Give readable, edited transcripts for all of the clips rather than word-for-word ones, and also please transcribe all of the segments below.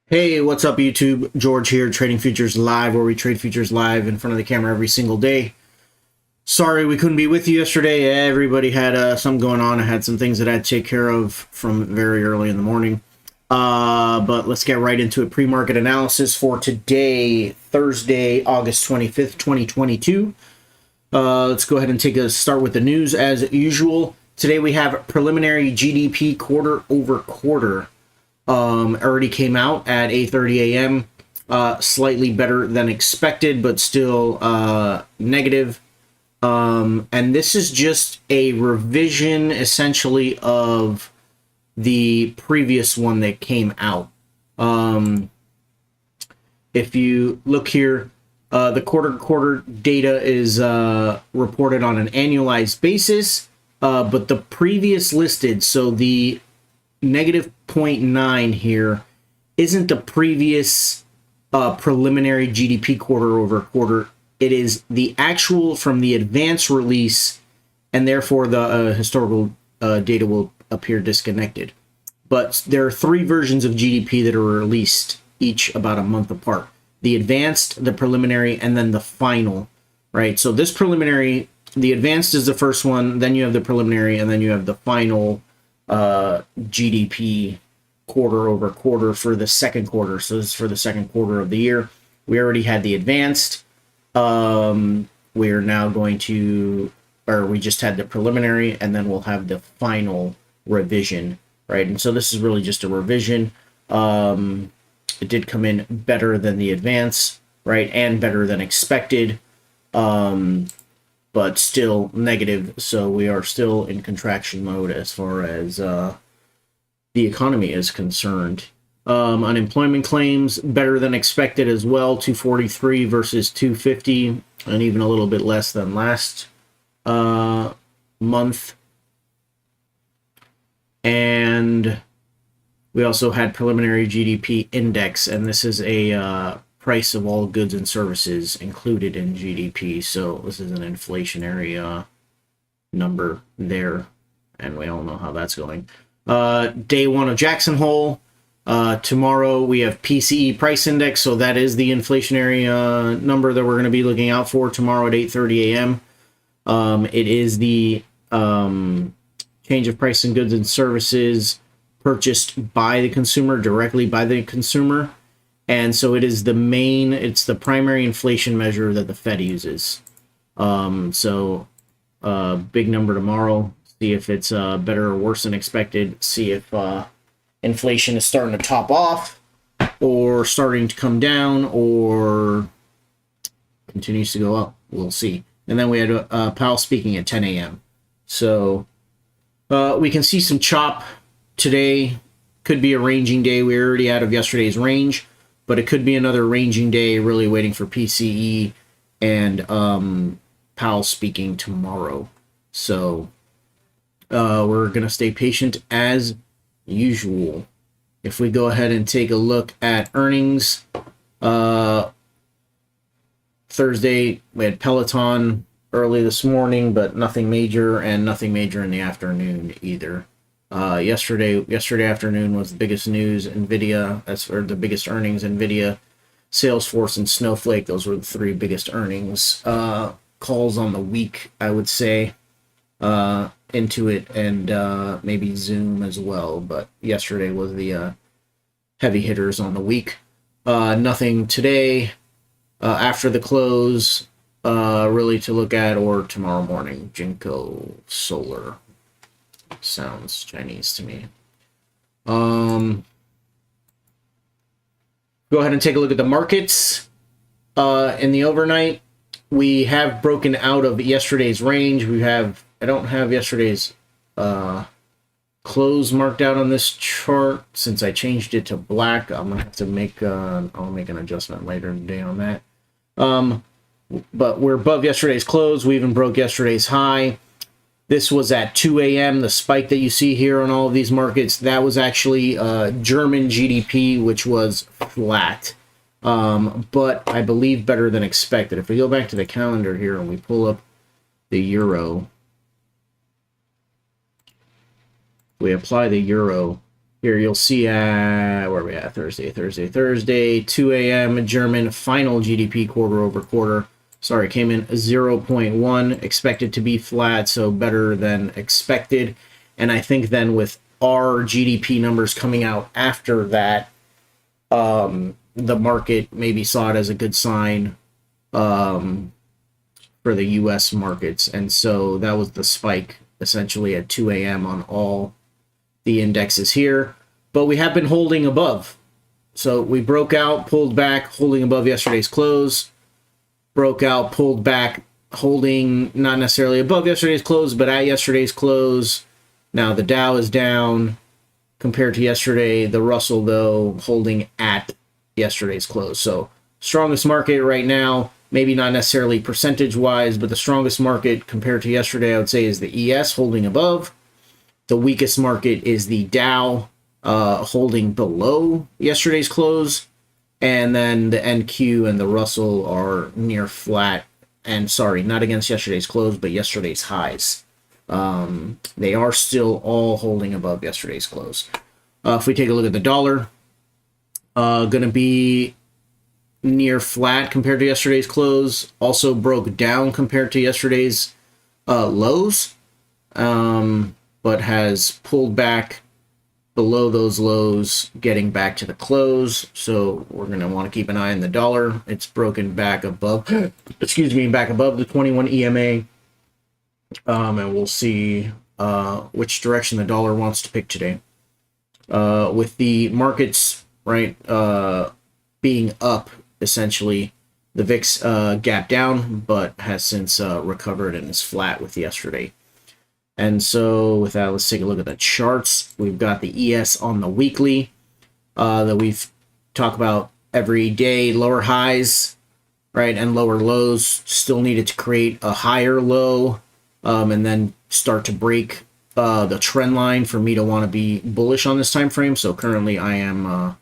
Hey, what's up YouTube? George here, Trading Futures Live, where we trade futures live in front of the camera every single day. Sorry we couldn't be with you yesterday. Everybody had something going on. I had some things that I had to take care of from very early in the morning. But let's get right into it. Pre-market analysis for today, Thursday, August 25th, 2022. Let's go ahead and take a start with the news as usual. Today we have preliminary GDP quarter over quarter. Already came out at 8:30 a.m. Slightly better than expected, but still negative. And this is just a revision, essentially, of the previous one that came out. If you look here, the quarter-to-quarter data is reported on an annualized basis, but the previous listed, so the negative 0.9 here isn't the previous preliminary GDP quarter over quarter. It is the actual from the advance release, and therefore the historical data will appear disconnected. But there are three versions of GDP that are released, each about a month apart. The advanced, the preliminary, and then the final, right? So this preliminary, the advanced is the first one, then you have the preliminary, and then you have the final GDP quarter over quarter for the second quarter. So this is for the second quarter of the year. We already had the advanced. We're now going to, or we just had the preliminary, and then we'll have the final revision, right? And so this is really just a revision. It did come in better than the advance, right? And better than expected. But still negative, so we are still in contraction mode as far as the economy is concerned. Unemployment claims better than expected as well, 243 versus 250, and even a little bit less than last month. And we also had preliminary GDP index, and this is a price of all goods and services included in GDP. So this is an inflationary number there, and we all know how that's going. Day one of Jackson Hole. Tomorrow we have PCE price index, so that is the inflationary number that we're going to be looking out for tomorrow at 8:30 a.m. It is the change of price in goods and services purchased by the consumer, directly by the consumer. And so it is it's the primary inflation measure that the Fed uses. So big number tomorrow. See if it's better or worse than expected. See if inflation is starting to top off or starting to come down or continues to go up. We'll see. And then we had Powell speaking at 10 a.m. So we can see some chop today. Could be a ranging day. We're already out of yesterday's range. But it could be another ranging day, really waiting for PCE and Powell speaking tomorrow. So we're going to stay patient as usual. If we go ahead and take a look at earnings, Thursday, we had Peloton early this morning, but nothing major, and nothing major in the afternoon either. Yesterday afternoon was the biggest news. Nvidia, the biggest earnings. Nvidia, Salesforce, and Snowflake. Those were the three biggest earnings calls on the week, I would say. Intuit and maybe Zoom as well. But yesterday was the heavy hitters on the week. Nothing today after the close really to look at, or tomorrow morning. Jinko Solar. Sounds Chinese to me. Go ahead and take a look at the markets. In the overnight, we have broken out of yesterday's range. I don't have yesterday's close marked out on this chart since I changed it to black. I'm gonna have to make I'll make an adjustment later today on that. But we're above yesterday's close. We even broke yesterday's high. This was at 2 a.m. The spike that you see here on all of these markets, that was actually German GDP, which was flat. But I believe better than expected. If we go back to the calendar here and we pull up the euro, we apply the euro, Here you'll see where are we at? Thursday, 2 a.m. German final GDP quarter over quarter. Sorry, came in 0.1, expected to be flat, so better than expected. And I think then with our GDP numbers coming out after that, the market maybe saw it as a good sign for the U.S. markets. And so that was the spike essentially at 2 a.m. on all the indexes here. But we have been holding above. So we broke out, pulled back, holding above yesterday's close. Broke out, pulled back, holding not necessarily above yesterday's close, but at yesterday's close. Now the Dow is down compared to yesterday. The Russell, though, holding at yesterday's close. So strongest market right now, maybe not necessarily percentage-wise, but the strongest market compared to yesterday, I would say, is the ES holding above. The weakest market is the Dow holding below yesterday's close. And then the NQ and the Russell are near flat. And sorry, not against yesterday's close, but yesterday's highs. They are still all holding above yesterday's close. If we take a look at the dollar, going to be near flat compared to yesterday's close. Also broke down compared to yesterday's lows, but has pulled back below those lows, getting back to the close. So we're going to want to keep an eye on the dollar. It's broken back above, back above the 21 EMA. And we'll see which direction the dollar wants to pick today. With the markets, right, being up, essentially, the VIX gapped down, but has since recovered and is flat with yesterday. And so with that, let's take a look at the charts. We've got the ES on the weekly that we've talked about every day. Lower highs, right, and lower lows. Still needed to create a higher low and then start to break the trend line for me to want to be bullish on this time frame. So currently I am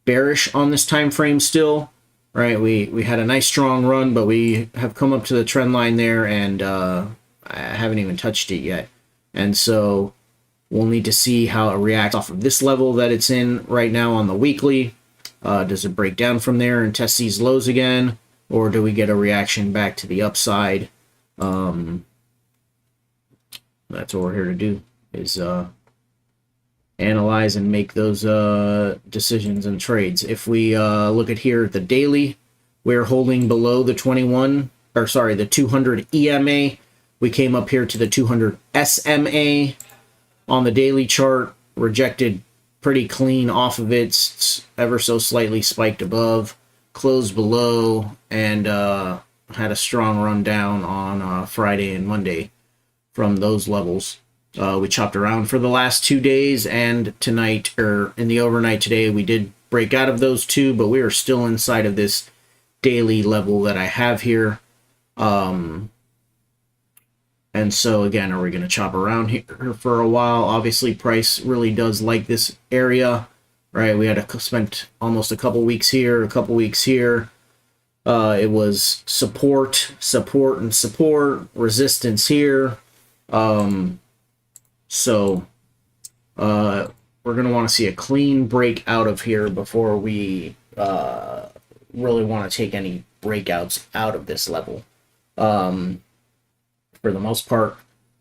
bearish on this time frame still. Right, we had a nice strong run, but we have come up to the trend line there, and I haven't even touched it yet. And so we'll need to see how it reacts off of this level that it's in right now on the weekly. Does it break down from there and test these lows again, or do we get a reaction back to the upside? That's what we're here to do, is analyze and make those decisions and trades. If we look at here at the daily, we're holding below the 200 EMA. We came up here to the 200 SMA on the daily chart, rejected pretty clean off of it, ever so slightly spiked above, closed below, and had a strong run down on Friday and Monday from those levels. We chopped around for the last 2 days, and tonight, or in the overnight today, we did break out of those two, but we are still inside of this daily level that I have here. And so again, are we going to chop around here for a while? Obviously, price really does like this area, right? We had spent almost a couple weeks here, a couple weeks here. It was support, and support, resistance here. So we're going to want to see a clean break out of here before we really want to take any breakouts out of this level. For the most part,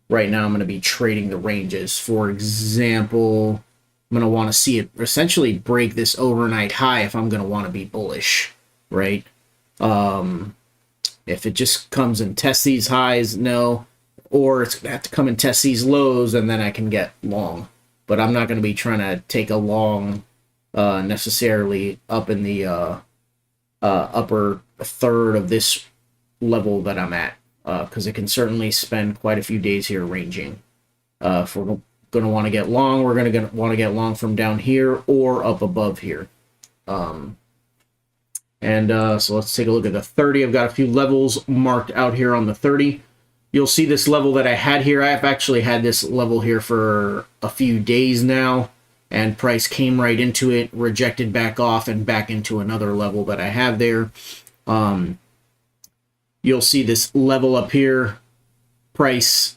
right now I'm going to be trading the ranges. For example, I'm going to want to see it essentially break this overnight high if I'm going to want to be bullish, right? If it just comes and tests these highs, no. Or it's going to have to come and test these lows, and then I can get long. But I'm not going to be trying to take a long necessarily up in the upper third of this level that I'm at. Because it can certainly spend quite a few days here ranging. If we're going to want to get long, we're going to want to get long from down here or up above here. So let's take a look at the 30. I've got a few levels marked out here on the 30. You'll see this level that I had here. I've actually had this level here for a few days now, and price came right into it, rejected back off, and back into another level that I have there. You'll see this level up here, price,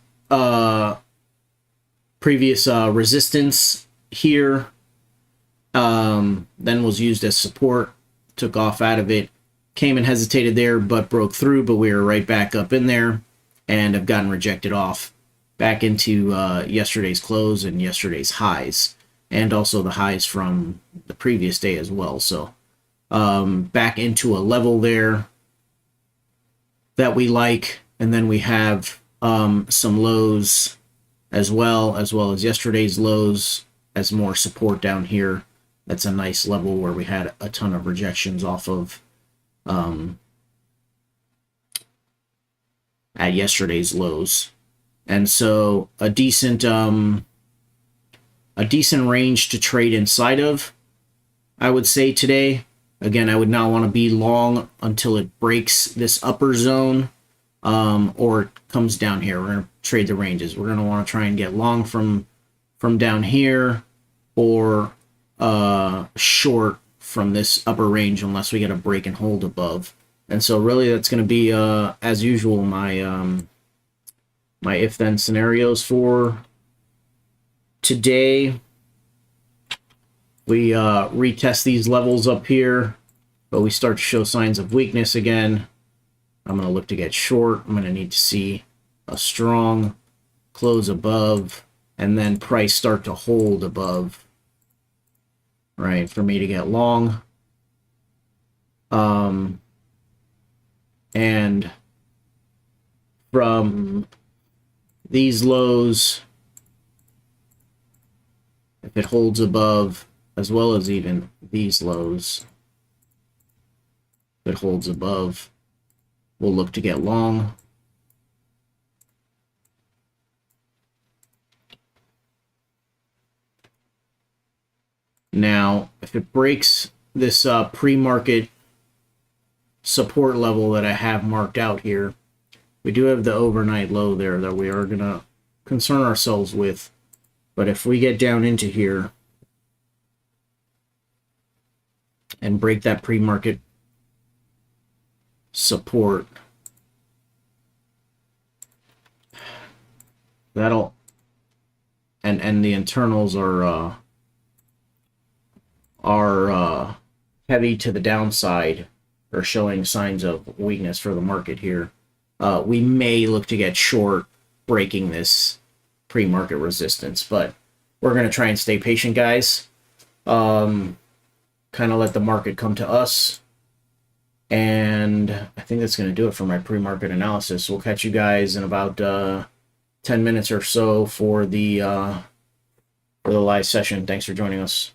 previous resistance here, Then was used as support, took off out of it, came and hesitated there, but broke through, but we were right back up in there and have gotten rejected off back into yesterday's close and yesterday's highs, and also the highs from the previous day as well. So back into a level there that we like, and then we have some lows as well as yesterday's lows as more support down here. That's a nice level where we had a ton of rejections off of at yesterday's lows. And so a decent range to trade inside of, I would say today. Again, I would not want to be long until it breaks this upper zone or it comes down here. We're going to trade the ranges. We're going to want to try and get long from down here or short from this upper range unless we get a break and hold above. And so really that's going to be, as usual, my my if-then scenarios for today. We retest these levels up here, but we start to show signs of weakness again. I'm going to look to get short. I'm going to need to see a strong close above and then price start to hold above, right, for me to get long. And from these lows, if it holds above, as well as even these lows, if it holds above, we'll look to get long. Now, if it breaks this pre-market support level that I have marked out here, we do have the overnight low there that we are going to concern ourselves with. But if we get down into here and break that pre-market support, that'll, and the internals are heavy to the downside, or showing signs of weakness for the market here. We may look to get short breaking this pre-market resistance, but we're going to try and stay patient, guys. Kind of let the market come to us. And I think that's going to do it for my pre-market analysis. We'll catch you guys in about 10 minutes or so for the live session. Thanks for joining us.